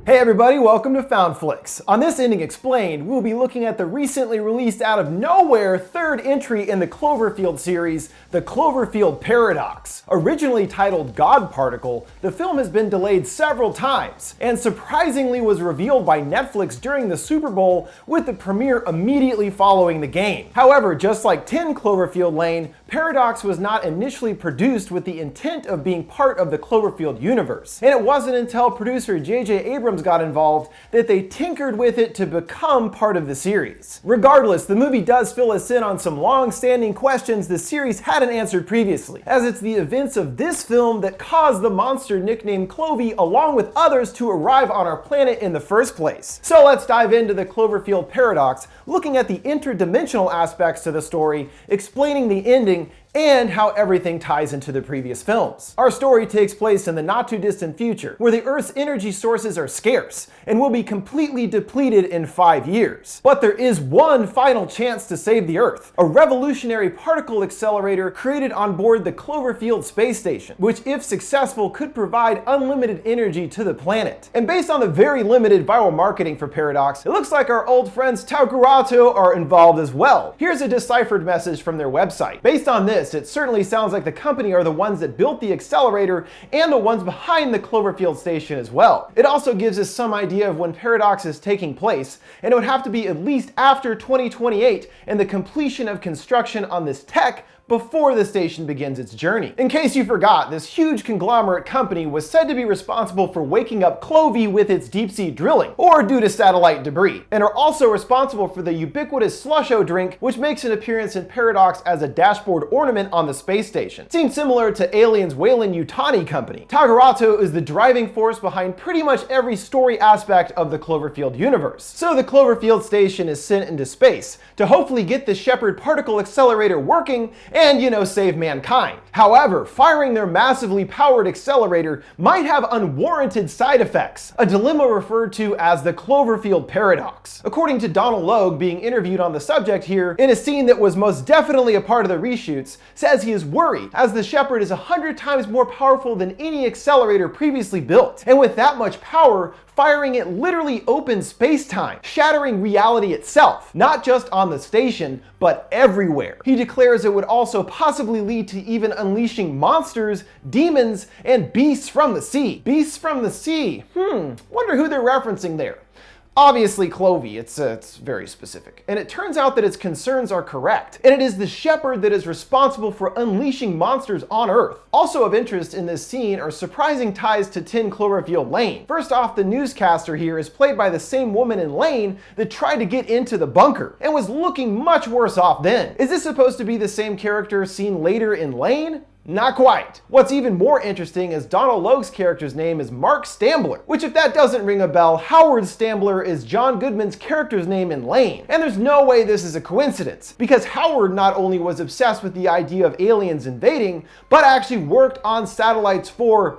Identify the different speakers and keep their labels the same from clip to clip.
Speaker 1: Hey everybody, welcome to FoundFlix. On this Ending Explained, we'll be looking at the recently released out of nowhere third entry in the Cloverfield series, the Cloverfield Paradox. Originally titled God Particle, the film has been delayed several times, and surprisingly was revealed by Netflix during the Super Bowl, with the premiere immediately following the game. However, just like 10 Cloverfield Lane, Paradox was not initially produced with the intent of being part of the Cloverfield universe, and it wasn't until producer J.J. Abrams got involved that they tinkered with it to become part of the series. Regardless, the movie does fill us in on some long-standing questions the series hadn't answered previously, as it's the events of this film that caused the monster nicknamed Clovey along with others to arrive on our planet in the first place. So let's dive into the Cloverfield Paradox, looking at the interdimensional aspects to the story, explaining the ending, and how everything ties into the previous films. Our story takes place in the not too distant future, where the Earth's energy sources are scarce and will be completely depleted in 5 years. But there is one final chance to save the Earth, a revolutionary particle accelerator created on board the Cloverfield space station, which if successful could provide unlimited energy to the planet. And based on the very limited viral marketing for Paradox, it looks like our old friends Taugurato are involved as well. Here's a deciphered message from their website. Based on this, it certainly sounds like the company are the ones that built the accelerator and the ones behind the Cloverfield station as well. It also gives us some idea of when Paradox is taking place, and it would have to be at least after 2028 and the completion of construction on this tech before the station begins its journey. In case you forgot, this huge conglomerate company was said to be responsible for waking up Clovey with its deep-sea drilling, or due to satellite debris, and are also responsible for the ubiquitous Slusho drink, which makes an appearance in Paradox as a dashboard ornament on the space station. Seems similar to Alien's Weyland-Yutani company. Taugurato is the driving force behind pretty much every story aspect of the Cloverfield universe. So the Cloverfield station is sent into space to hopefully get the Shepard particle accelerator working and, save mankind. However, firing their massively powered accelerator might have unwarranted side effects, a dilemma referred to as the Cloverfield Paradox. According to Donald Logue, being interviewed on the subject here, in a scene that was most definitely a part of the reshoots, says he is worried, as the Shepard is 100 times more powerful than any accelerator previously built. And with that much power, firing it literally opens space-time, shattering reality itself, not just on the station, but everywhere. He declares it would also possibly lead to even unleashing monsters, demons, and beasts from the sea. Beasts from the sea. Wonder who they're referencing there. Obviously Clovey, it's very specific. And it turns out that its concerns are correct. And it is the Shepard that is responsible for unleashing monsters on Earth. Also of interest in this scene are surprising ties to 10 Cloverfield Lane. First off, the newscaster here is played by the same woman in Lane that tried to get into the bunker and was looking much worse off then. Is this supposed to be the same character seen later in Lane? Not quite. What's even more interesting is Donald Logue's character's name is Mark Stambler, which if that doesn't ring a bell, Howard Stambler is John Goodman's character's name in Lane. And there's no way this is a coincidence, because Howard not only was obsessed with the idea of aliens invading, but actually worked on satellites for,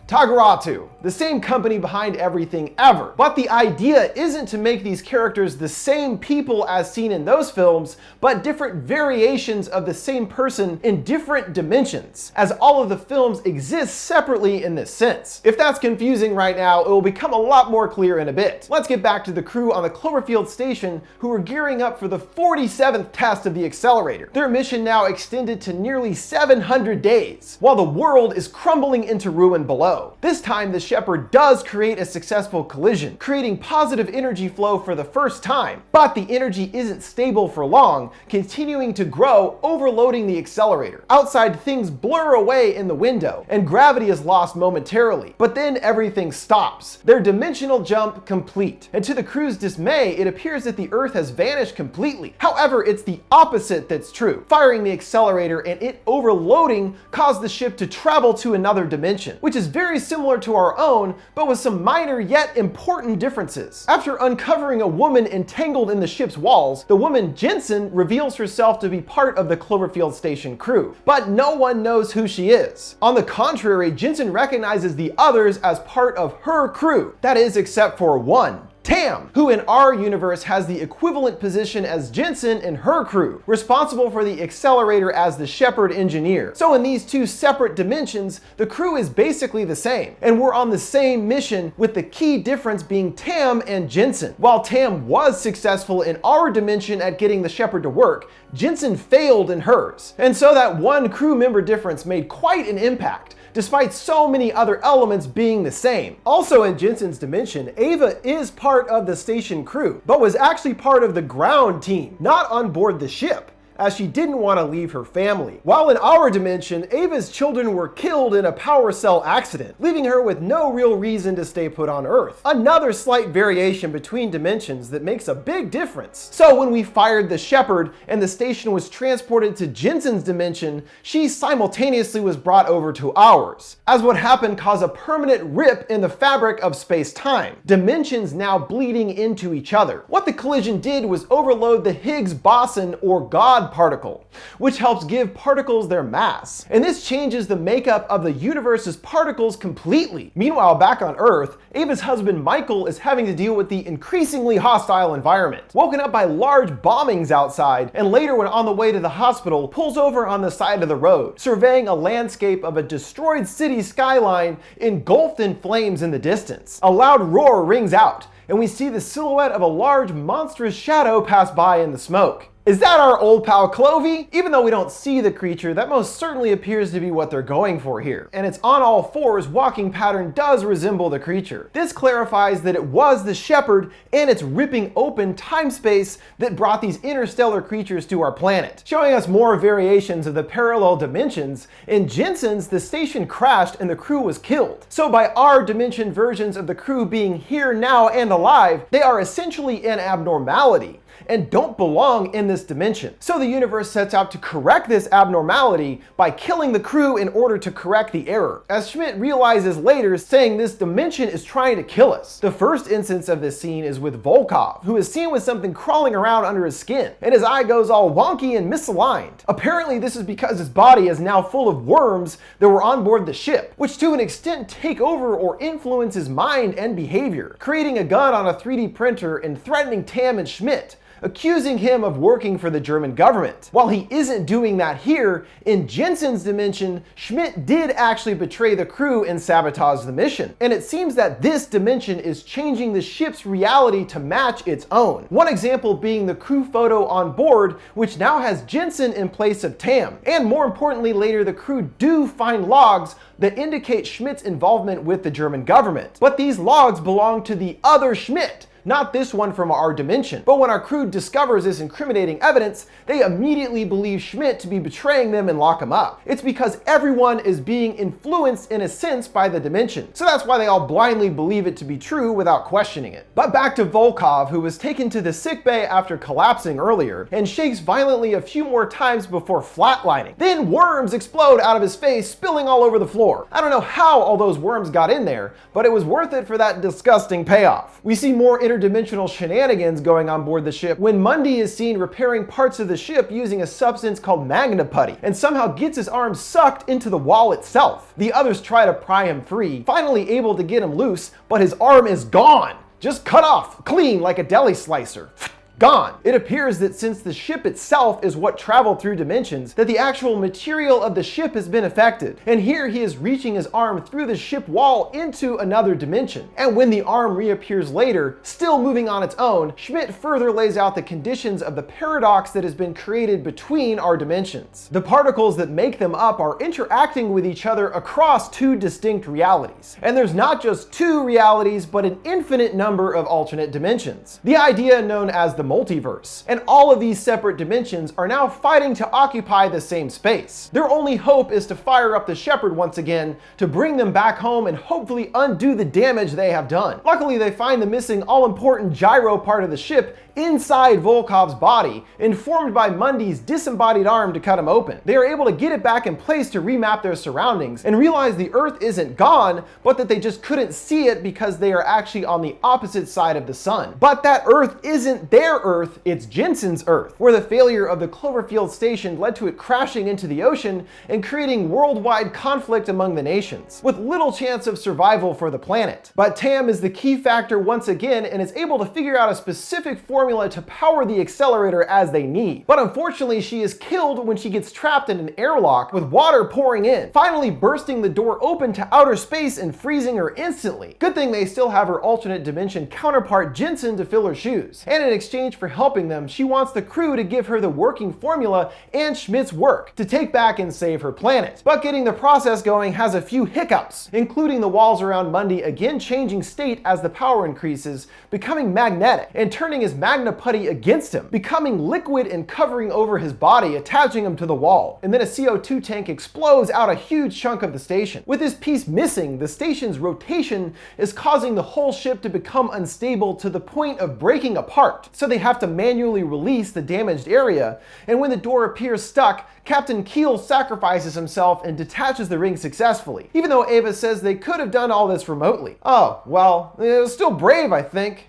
Speaker 1: Taugurato, the same company behind everything ever. But the idea isn't to make these characters the same people as seen in those films, but different variations of the same person in different dimensions, as all of the films exist separately in this sense. If that's confusing right now, it will become a lot more clear in a bit. Let's get back to the crew on the Cloverfield station, who are gearing up for the 47th test of the accelerator. Their mission now extended to nearly 700 days, while the world is crumbling into ruin below. This time, the Shepard does create a successful collision, creating positive energy flow for the first time, but the energy isn't stable for long, continuing to grow, overloading the accelerator. Outside, things blur away in the window, and gravity is lost momentarily, but then everything stops. Their dimensional jump complete, and to the crew's dismay, it appears that the Earth has vanished completely. However, it's the opposite that's true. Firing the accelerator and it overloading caused the ship to travel to another dimension, which is very similar to our own, but with some minor yet important differences. After uncovering a woman entangled in the ship's walls, the woman Jensen reveals herself to be part of the Cloverfield station crew, but no one knows who she is. On the contrary, Jensen recognizes the others as part of her crew. That is, except for one. Tam, who in our universe has the equivalent position as Jensen and her crew, responsible for the accelerator as the Shepard engineer. So in these two separate dimensions, the crew is basically the same, and we're on the same mission, with the key difference being Tam and Jensen. While Tam was successful in our dimension at getting the Shepard to work, Jensen failed in hers. And so that one crew member difference made quite an impact, despite so many other elements being the same. Also in Jensen's dimension, Ava is part of the station crew, but was actually part of the ground team, not on board the ship, as she didn't want to leave her family. While in our dimension, Ava's children were killed in a power cell accident, leaving her with no real reason to stay put on Earth. Another slight variation between dimensions that makes a big difference. So when we fired the Shepard and the station was transported to Jensen's dimension, she simultaneously was brought over to ours, as what happened caused a permanent rip in the fabric of space-time, dimensions now bleeding into each other. What the collision did was overload the Higgs boson or God particle, which helps give particles their mass. And this changes the makeup of the universe's particles completely. Meanwhile, back on Earth, Ava's husband Michael is having to deal with the increasingly hostile environment. Woken up by large bombings outside, and later when on the way to the hospital, pulls over on the side of the road, surveying a landscape of a destroyed city skyline engulfed in flames in the distance. A loud roar rings out, and we see the silhouette of a large monstrous shadow pass by in the smoke. Is that our old pal Clovey? Even though we don't see the creature, that most certainly appears to be what they're going for here. And its on all fours walking pattern does resemble the creature. This clarifies that it was the Shepard and its ripping open time-space that brought these interstellar creatures to our planet. Showing us more variations of the parallel dimensions, in Jensen's, the station crashed and the crew was killed. So by our dimension versions of the crew being here now and alive, they are essentially an abnormality and don't belong in this dimension. So the universe sets out to correct this abnormality by killing the crew in order to correct the error, as Schmidt realizes later, saying this dimension is trying to kill us. The first instance of this scene is with Volkov, who is seen with something crawling around under his skin, and his eye goes all wonky and misaligned. Apparently this is because his body is now full of worms that were on board the ship, which to an extent take over or influence his mind and behavior, creating a gun on a 3D printer and threatening Tam and Schmidt, accusing him of working for the German government. While he isn't doing that here, in Jensen's dimension, Schmidt did actually betray the crew and sabotage the mission. And it seems that this dimension is changing the ship's reality to match its own. One example being the crew photo on board, which now has Jensen in place of Tam. And more importantly, later the crew do find logs that indicate Schmidt's involvement with the German government. But these logs belong to the other Schmidt, not this one from our dimension. But when our crew discovers this incriminating evidence, they immediately believe Schmidt to be betraying them and lock him up. It's because everyone is being influenced in a sense by the dimension. So that's why they all blindly believe it to be true without questioning it. But back to Volkov, who was taken to the sickbay after collapsing earlier, and shakes violently a few more times before flatlining. Then worms explode out of his face, spilling all over the floor. I don't know how all those worms got in there, but it was worth it for that disgusting payoff. We see more interdimensional shenanigans going on board the ship when Mundy is seen repairing parts of the ship using a substance called magna putty, and somehow gets his arm sucked into the wall itself. The others try to pry him free, finally able to get him loose, but his arm is gone, just cut off, clean like a deli slicer. Gone. It appears that since the ship itself is what traveled through dimensions, that the actual material of the ship has been affected. And here he is reaching his arm through the ship wall into another dimension. And when the arm reappears later, still moving on its own, Schmidt further lays out the conditions of the paradox that has been created between our dimensions. The particles that make them up are interacting with each other across two distinct realities. And there's not just two realities, but an infinite number of alternate dimensions. The idea known as the multiverse, and all of these separate dimensions are now fighting to occupy the same space. Their only hope is to fire up the Shepard once again to bring them back home and hopefully undo the damage they have done. Luckily, they find the missing all-important gyro part of the ship inside Volkov's body, informed by Mundy's disembodied arm to cut him open. They are able to get it back in place to remap their surroundings and realize the Earth isn't gone, but that they just couldn't see it because they are actually on the opposite side of the sun. But that Earth isn't there their Earth, it's Jensen's Earth, where the failure of the Cloverfield station led to it crashing into the ocean and creating worldwide conflict among the nations, with little chance of survival for the planet. But Tam is the key factor once again and is able to figure out a specific formula to power the accelerator as they need. But unfortunately, she is killed when she gets trapped in an airlock with water pouring in, finally bursting the door open to outer space and freezing her instantly. Good thing they still have her alternate dimension counterpart Jensen to fill her shoes. And in exchange for helping them, she wants the crew to give her the working formula and Schmidt's work to take back and save her planet. But getting the process going has a few hiccups, including the walls around Mundy again changing state as the power increases, becoming magnetic and turning his magna putty against him, becoming liquid and covering over his body, attaching him to the wall. And then a CO2 tank explodes out a huge chunk of the station. With this piece missing, the station's rotation is causing the whole ship to become unstable to the point of breaking apart. So they have to manually release the damaged area, and when the door appears stuck, Captain Keel sacrifices himself and detaches the ring successfully, even though Ava says they could have done all this remotely. Oh, well, it was still brave, I think.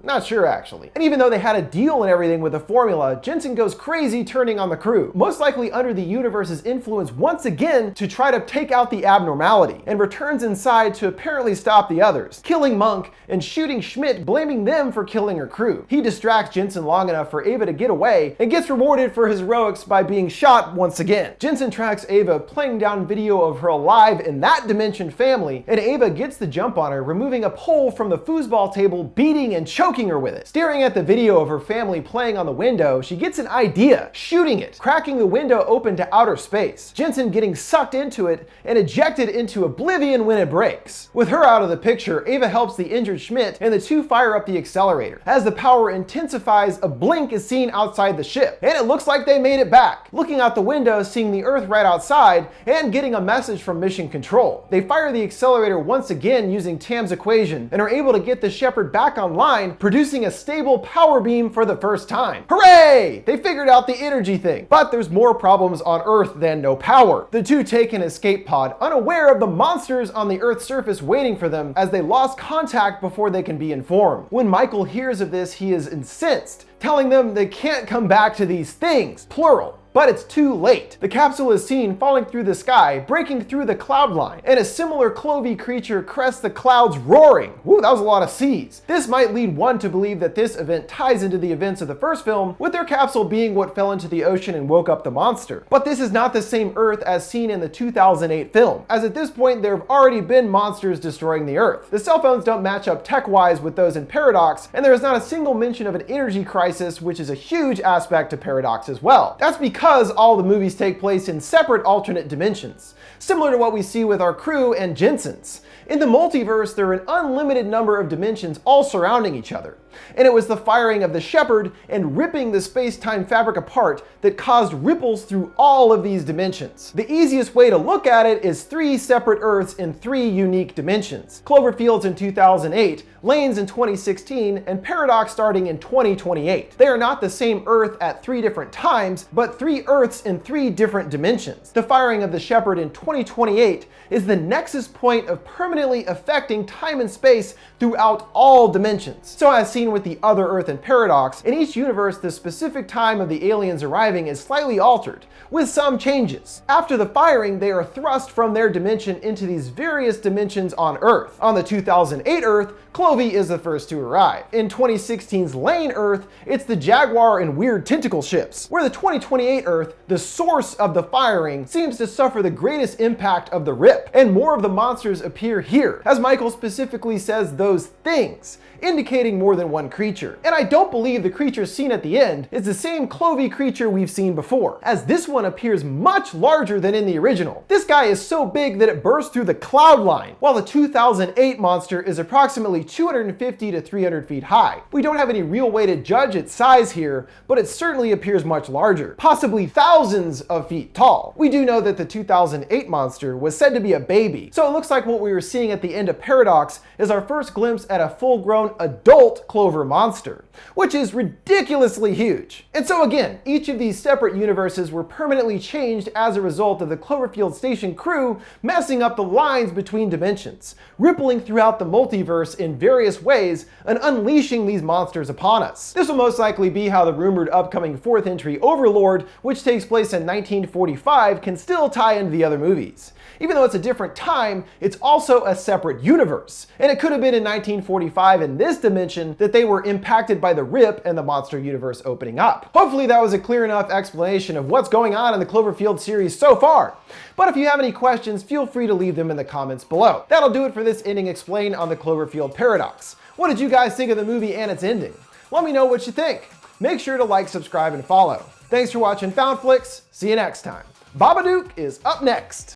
Speaker 1: Not sure, actually. And even though they had a deal and everything with the formula, Jensen goes crazy turning on the crew, most likely under the universe's influence once again to try to take out the abnormality, and returns inside to apparently stop the others, killing Monk and shooting Schmidt, blaming them for killing her crew. He distracts Jensen long enough for Ava to get away and gets rewarded for his heroics by being shot once again. Jensen tracks Ava, playing down video of her alive in that dimension family, and Ava gets the jump on her, removing a pole from the foosball table, beating and choking her with it. Staring at the video of her family playing on the window, she gets an idea, shooting it, cracking the window open to outer space. Jensen getting sucked into it and ejected into oblivion when it breaks. With her out of the picture, Ava helps the injured Schmidt and the two fire up the accelerator. As the power intensifies, a blink is seen outside the ship, and it looks like they made it back. Looking out the window, seeing the Earth right outside, and getting a message from Mission Control. They fire the accelerator once again using Tam's equation and are able to get the Shepherd back online, producing a stable power beam for the first time. Hooray! They figured out the energy thing. But there's more problems on Earth than no power. The two take an escape pod, unaware of the monsters on the Earth's surface waiting for them, as they lost contact before they can be informed. When Michael hears of this, he is incensed, telling them they can't come back to these things, plural. But it's too late. The capsule is seen falling through the sky, breaking through the cloud line, and a similar Clovey creature crests the clouds roaring. Woo, that was a lot of C's. This might lead one to believe that this event ties into the events of the first film, with their capsule being what fell into the ocean and woke up the monster. But this is not the same Earth as seen in the 2008 film, as at this point there have already been monsters destroying the Earth. The cell phones don't match up tech-wise with those in Paradox, and there is not a single mention of an energy crisis, which is a huge aspect to Paradox as well. That's because all the movies take place in separate alternate dimensions, similar to what we see with our crew and Jensen's. In the multiverse, there are an unlimited number of dimensions all surrounding each other, and it was the firing of the Shepherd and ripping the space-time fabric apart that caused ripples through all of these dimensions. The easiest way to look at it is 3 separate Earths in 3 unique dimensions: Cloverfield's in 2008, Lane's in 2016, and Paradox starting in 2028. They are not the same Earth at 3 different times, but 3 Earths in 3 different dimensions. The firing of the Shepherd in 2028 is the nexus point of permanently affecting time and space throughout all dimensions. So as seen with the other Earth in Paradox, in each universe the specific time of the aliens arriving is slightly altered, with some changes. After the firing, they are thrust from their dimension into these various dimensions on Earth. On the 2008 Earth, Clovey is the first to arrive. In 2016's Lane Earth, it's the Jaguar and weird tentacle ships. Where the 2028 Earth, the source of the firing, seems to suffer the greatest impact of the rip, and more of the monsters appear here, as Michael specifically says those things, indicating more than one creature. And I don't believe the creature seen at the end is the same Clovey creature we've seen before, as this one appears much larger than in the original. This guy is so big that it bursts through the cloud line, while the 2008 monster is approximately 250 to 300 feet high. We don't have any real way to judge its size here, but it certainly appears much larger, possibly thousands of feet tall. We do know that the 2008 monster was said to be a baby. So it looks like what we were seeing at the end of Paradox is our first glimpse at a full-grown adult Clover monster, which is ridiculously huge. And so again, each of these separate universes were permanently changed as a result of the Cloverfield Station crew messing up the lines between dimensions, rippling throughout the multiverse in various ways and unleashing these monsters upon us. This will most likely be how the rumored upcoming 4th entry Overlord, which takes place in 1945, can still tie into the other movies. Even though it's a different time, it's also a separate universe. And it could have been in 1945 in this dimension that they were impacted by the rip and the monster universe opening up. Hopefully that was a clear enough explanation of what's going on in the Cloverfield series so far. But if you have any questions, feel free to leave them in the comments below. That'll do it for this ending explained on the Cloverfield Paradox. What did you guys think of the movie and its ending? Let me know what you think. Make sure to like, subscribe, and follow. Thanks for watching FoundFlix. See you next time. Babadook is up next.